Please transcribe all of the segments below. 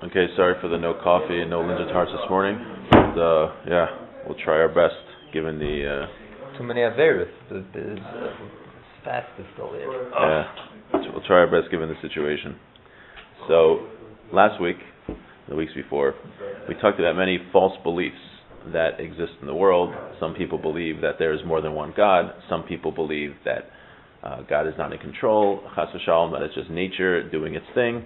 Okay, sorry for the no coffee and no Linda tarts this morning. But, we'll try our best given the... Too many Averis. This fast is still there. We'll try our best given the situation. So, last week, the weeks before, we talked about many false beliefs that exist in the world. Some people believe that there is more than one God. Some people believe that God is not in control, chas v'shalom, that it's just nature doing its thing.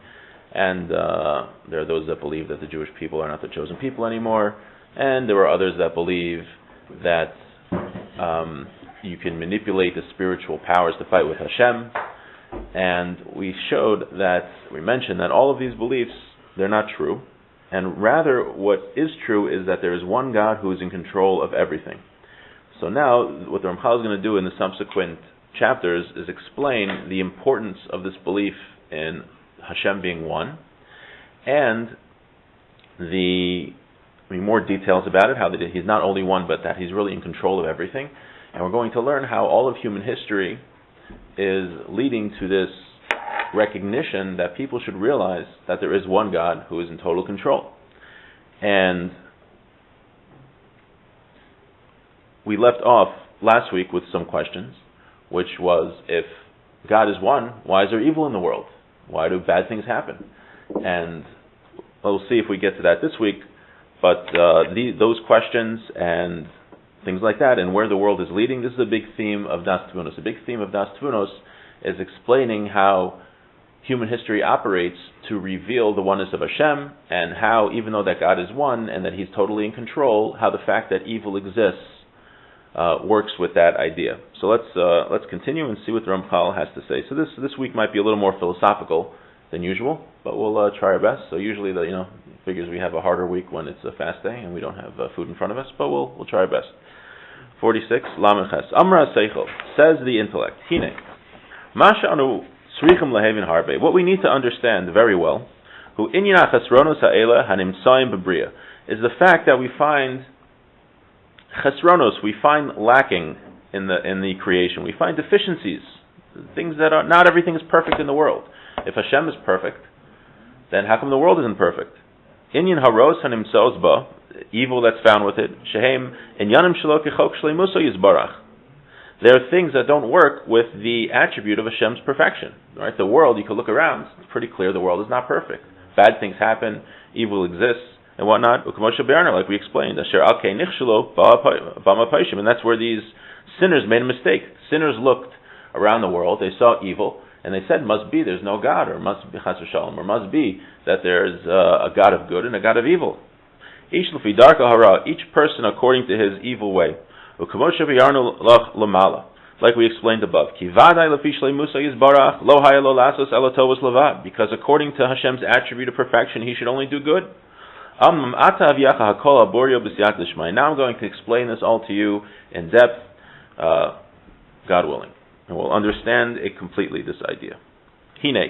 And there are those that believe that the Jewish people are not the chosen people anymore. And there are others that believe that you can manipulate the spiritual powers to fight with Hashem. And we mentioned that all of these beliefs, they're not true. And rather, what is true is that there is one God who is in control of everything. So now, what the Ramchal is going to do in the subsequent chapters is explain the importance of this belief in Hashem being one, and more details about it, how that he's not only one, but that he's really in control of everything. And we're going to learn how all of human history is leading to this recognition that people should realize that there is one God who is in total control. And we left off last week with some questions, which was, if God is one, why is there evil in the world? Why do bad things happen? And we'll see if we get to that this week. But those questions and things like that, and where the world is leading, this is a big theme of Daas Tevunos. A big theme of Daas Tevunos is explaining how human history operates to reveal the oneness of Hashem, and how, even though that God is one and that He's totally in control, how the fact that evil exists works with that idea. So let's continue and see what the Ramchal has to say. So this week might be a little more philosophical than usual, but we'll try our best. So usually figures we have a harder week when it's a fast day and we don't have food in front of us, but we'll try our best. 46 Lameches Amra Seichel, says the intellect. Hine Masha anu tzrichim lehevin harbe. What we need to understand very well, hu inyan chesronos ha'ela hanimtzaim b'bria, is the fact that we find chesronos, we find lacking in the creation. We find deficiencies, things that are not everything is perfect in the world. If Hashem is perfect, then how come the world isn't perfect? Inyan haros hanimtzaos ba, evil that's found with it. Shehem inyanim shelo kechok shleimuso yizbarach. There are things that don't work with the attribute of Hashem's perfection. Right? The world, you can look around, it's pretty clear the world is not perfect. Bad things happen, evil exists, and whatnot. Like we explained, and that's where these sinners made a mistake. Sinners looked around the world, they saw evil, and they said, must be there's no God, or must be chas v'shalom, or must be that there's a God of good and a God of evil. Each person according to his evil way. Like we explained above, because according to Hashem's attribute of perfection, He should only do good. Now I'm going to explain this all to you in depth, God willing, and we'll understand it completely, this idea. When we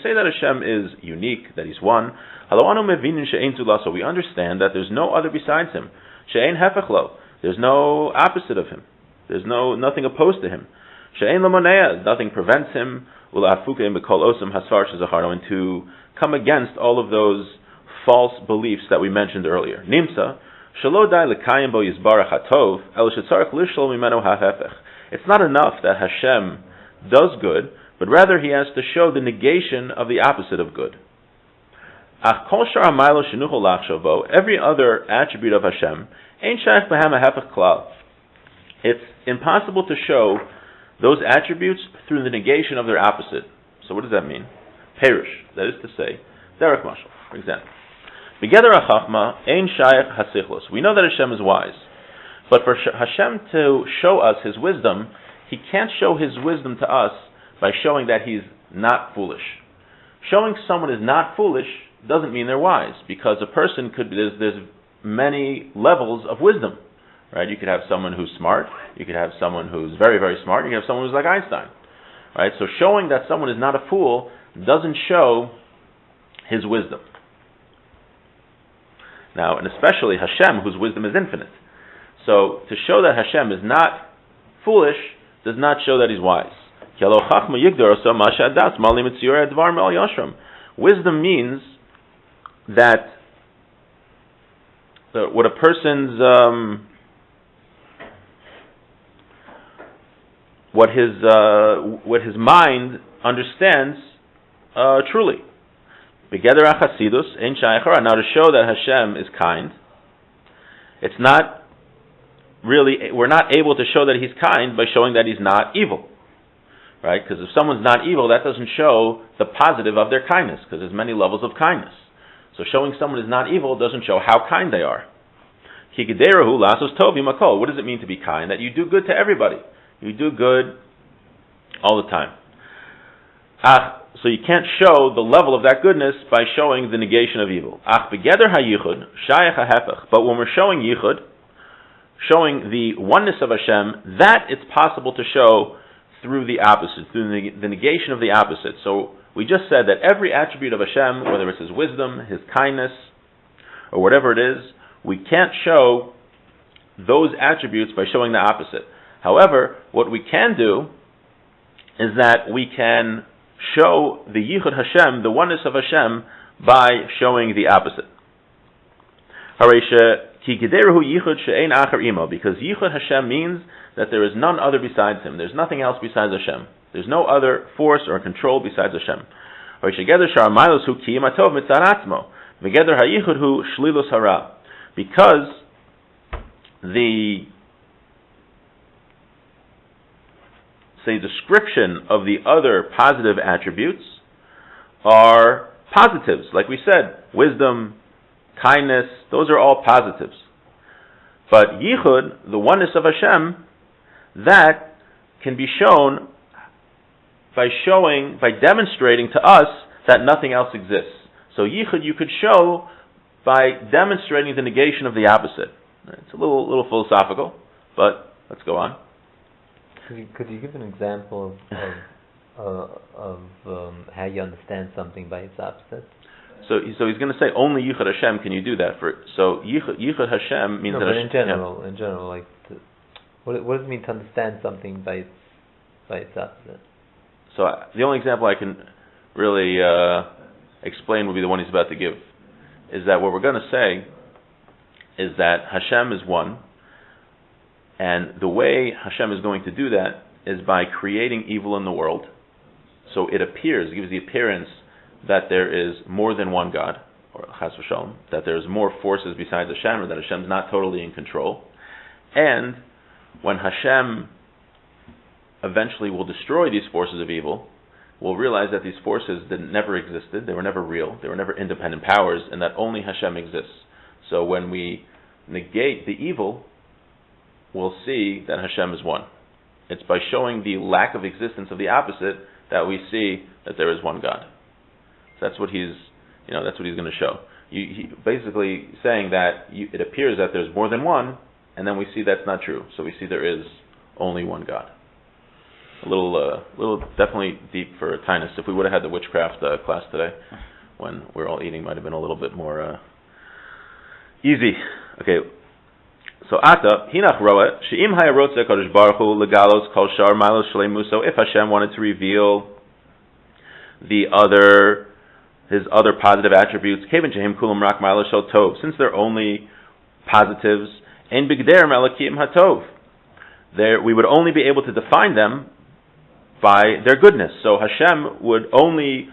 say that Hashem is unique, that He's one, we understand that there's no other besides Him. There's no opposite of Him. There's nothing opposed to Him. Nothing prevents Him. And to come against all of those false beliefs that we mentioned earlier. It's not enough that Hashem does good, but rather He has to show the negation of the opposite of good. Every other attribute of Hashem, it's impossible to show those attributes through the negation of their opposite. So what does that mean? Perush, that is to say, derech mashal, for example. We know that Hashem is wise, but for Hashem to show us His wisdom, He can't show His wisdom to us by showing that He's not foolish. Showing someone is not foolish doesn't mean they're wise, because a person there's many levels of wisdom, right? You could have someone who's smart, you could have someone who's very, very smart, you could have someone who's like Einstein, right? So showing that someone is not a fool doesn't show his wisdom. Now, and especially Hashem, whose wisdom is infinite. So to show that Hashem is not foolish does not show that He's wise. Wisdom means that what a person's what his mind understands truly. Begeder Chasidus ein shayachara. Now, to show that Hashem is kind, it's not really, we're not able to show that He's kind by showing that He's not evil, right? Because if someone's not evil, that doesn't show the positive of their kindness, because there's many levels of kindness. So showing someone is not evil doesn't show how kind they are. Kigederahu lasos tov yimakol. What does it mean to be kind? That you do good to everybody. You do good all the time. So you can't show the level of that goodness by showing the negation of evil. Ach begeder hayichud shayach hahefech. But when we're showing yichud, showing the oneness of Hashem, that it's possible to show through the opposite, through the negation of the opposite. So we just said that every attribute of Hashem, whether it's His wisdom, His kindness, or whatever it is, we can't show those attributes by showing the opposite. However, what we can do is that we can show the Yichud Hashem, the oneness of Hashem, by showing the opposite. Because Yichud Hashem means that there is none other besides Him. There's nothing else besides Hashem. There's no other force or control besides Hashem. Because the description of the other positive attributes are positives. Like we said, wisdom, kindness, those are all positives. But Yichud, the oneness of Hashem, that can be shown by demonstrating to us that nothing else exists. So Yichud you could show by demonstrating the negation of the opposite. It's a little philosophical, but let's go on. Could you give an example of how you understand something by its opposite? So he's going to say only Yichud Hashem can you do that for. So Yichud Hashem means no, that. But in general, like what does it mean to understand something by its opposite? So the only example I can really explain would be the one he's about to give. Is that what we're going to say? Is that Hashem is one. And the way Hashem is going to do that is by creating evil in the world. So it gives the appearance that there is more than one God, or Chas v'Shalom, that there's more forces besides Hashem, or that Hashem's not totally in control. And when Hashem eventually will destroy these forces of evil, we'll realize that these forces never existed, they were never real, they were never independent powers, and that only Hashem exists. So when we negate the evil, we'll see that Hashem is one. It's by showing the lack of existence of the opposite that we see that there is one God. So that's what he's going to show. He basically saying that it appears that there's more than one, and then we see that's not true. So we see there is only one God. A little definitely deep for Tinus. If we would have had the witchcraft class today, when we're all eating, might have been a little bit more easy. Okay. So Ata Hinach Roa Sheim Hayarotze Kodesh Baruch Hu Legalos Kol Shar Milos Shlemu. So if Hashem wanted to reveal his other positive attributes, Kevin Shehim Kulam Rak Milos Shel Tov, since they're only positives, Ein Bigder Melakim Hatov, we would only be able to define them by their goodness. So Hashem would only,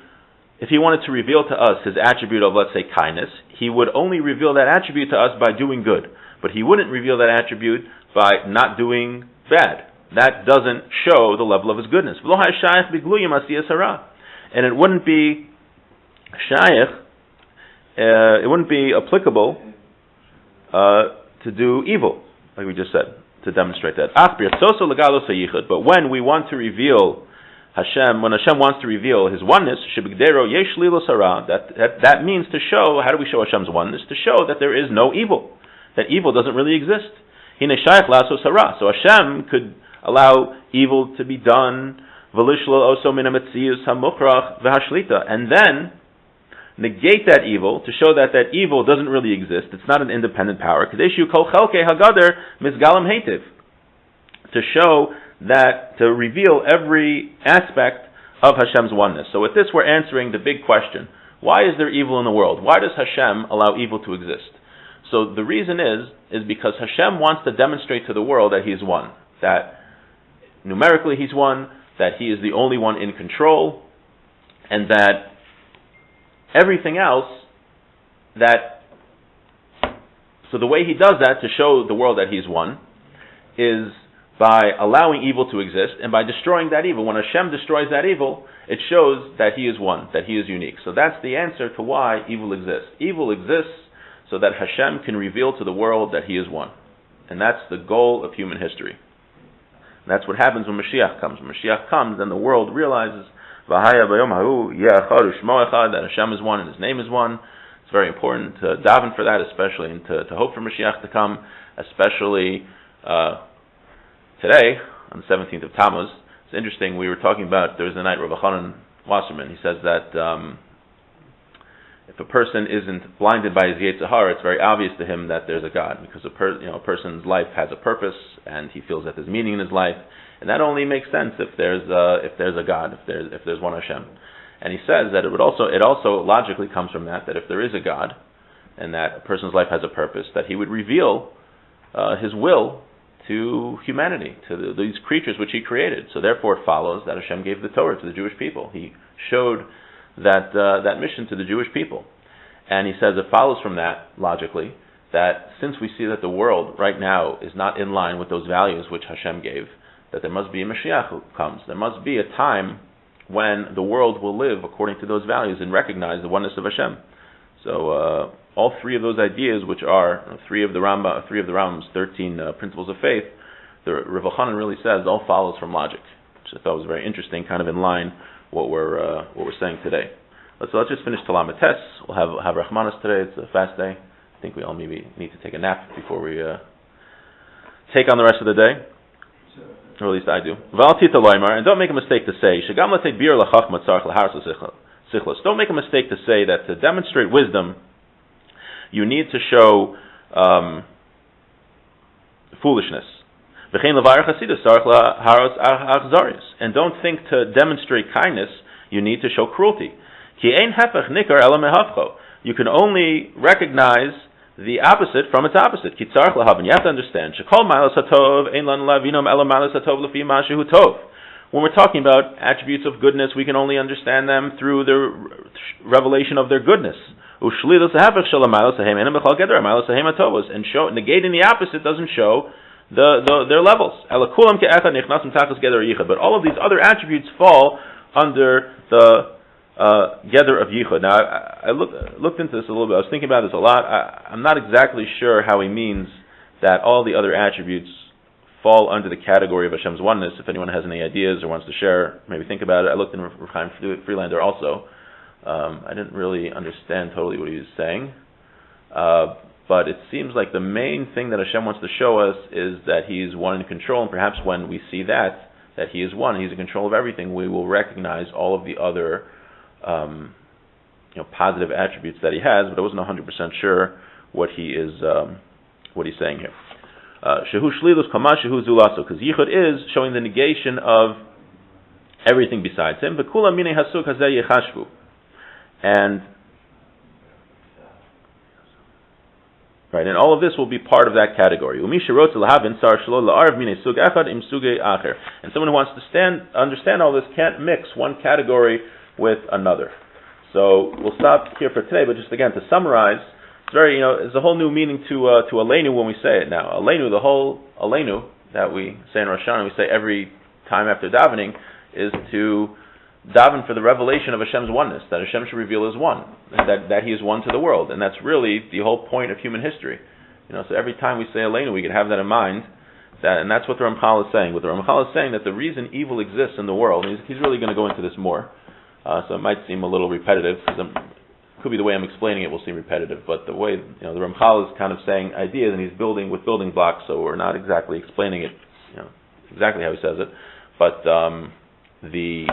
if He wanted to reveal to us His attribute of, let's say, kindness, He would only reveal that attribute to us by doing good. But He wouldn't reveal that attribute by not doing bad. That doesn't show the level of His goodness. And it wouldn't be shayach, it wouldn't be applicable to do evil, like we just said, to demonstrate that. But when we want to reveal Hashem, when Hashem wants to reveal His oneness, that means to show, how do we show Hashem's oneness? To show that there is no evil. That evil doesn't really exist. So Hashem could allow evil to be done, and then negate that evil to show that evil doesn't really exist. It's not an independent power. To show that, to reveal every aspect of Hashem's oneness. So with this we're answering the big question. Why is there evil in the world? Why does Hashem allow evil to exist? So the reason is because Hashem wants to demonstrate to the world that He is one, that numerically He's one, that He is the only one in control, and that everything else, so the way He does that to show the world that He's one is by allowing evil to exist and by destroying that evil. When Hashem destroys that evil, it shows that He is one, that He is unique. So that's the answer to why evil exists. Evil exists so that Hashem can reveal to the world that He is one. And that's the goal of human history. And that's what happens when Mashiach comes. When Mashiach comes, then the world realizes that Hashem is one and His name is one. It's very important to daven for that, especially, and to hope for Mashiach to come, especially today, on the 17th of Tammuz. It's interesting, we were talking about, there was a night, Rabbi Chanan Wasserman, he says that if a person isn't blinded by his Yetzer Hara, it's very obvious to him that there's a God, because a person's life has a purpose, and he feels that there's meaning in his life, and that only makes sense if there's a God, if there's one Hashem. And he says that it also logically comes from that if there is a God, and that a person's life has a purpose, that He would reveal His will to humanity, to these creatures which He created. So therefore it follows that Hashem gave the Torah to the Jewish people. He showed that mission to the Jewish people. And he says it follows from that, logically, that since we see that the world right now is not in line with those values which Hashem gave, that there must be a Mashiach who comes. There must be a time when the world will live according to those values and recognize the oneness of Hashem. So all three of those ideas, which are three of the Rambam's 13 principles of faith, the Rav Chanan really says all follows from logic, which I thought was very interesting, kind of in line what we're saying today. So let's just finish Talamet Tes. We'll have Rachmanis today. It's a fast day. I think we all maybe need to take a nap before we take on the rest of the day. Or at least I do. And don't make a mistake to say, don't make a mistake to say that to demonstrate wisdom, you need to show foolishness. And don't think to demonstrate kindness, you need to show cruelty. You can only recognize the opposite from its opposite. You have to understand. When we're talking about attributes of goodness, we can only understand them through the revelation of their goodness. And negating the opposite doesn't show their levels. But all of these other attributes fall under the Gather of Yichud. Now, I looked into this a little bit. I was thinking about this a lot. I'm not exactly sure how he means that all the other attributes fall under the category of Hashem's oneness. If anyone has any ideas or wants to share, maybe think about it. I looked in Rav Chaim Friedlander also. I didn't really understand totally what he was saying. But it seems like the main thing that Hashem wants to show us is that He is one in control, and perhaps when we see that He is one, He's in control of everything, we will recognize all of the other positive attributes that He has, but I wasn't 100% sure what he's saying here. Shehu shlilus kama shehu zulaso, because yichud is showing the negation of everything besides Him. V'kula minei hasuk hazeh yechashvu, and right, and all of this will be part of that category. And someone who wants to understand all this can't mix one category with another. So we'll stop here for today, but just again to summarize, it's very, there's a whole new meaning to Aleinu when we say it now. Aleinu, the whole Aleinu that we say in Rosh Hashanah, we say every time after davening, is to daven for the revelation of Hashem's oneness, that Hashem should reveal His one, that He is one to the world, and that's really the whole point of human history. So every time we say Aleinu, we can have that in mind, and that's what the Ramchal is saying. What the Ramchal is saying, that the reason evil exists in the world, and he's really going to go into this more, so it might seem a little repetitive, because could be the way I'm explaining it will seem repetitive, but the way, the Ramchal is kind of saying ideas, and he's building with building blocks, so we're not exactly explaining it, exactly how he says it, but the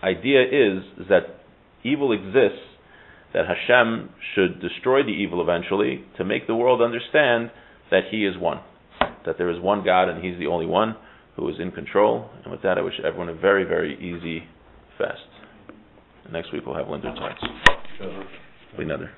idea is that evil exists, that Hashem should destroy the evil eventually to make the world understand that He is one, that there is one God and He's the only one who is in control. And with that, I wish everyone a very, very easy fast. And next week we'll have Linder's Hearts. Bli neder.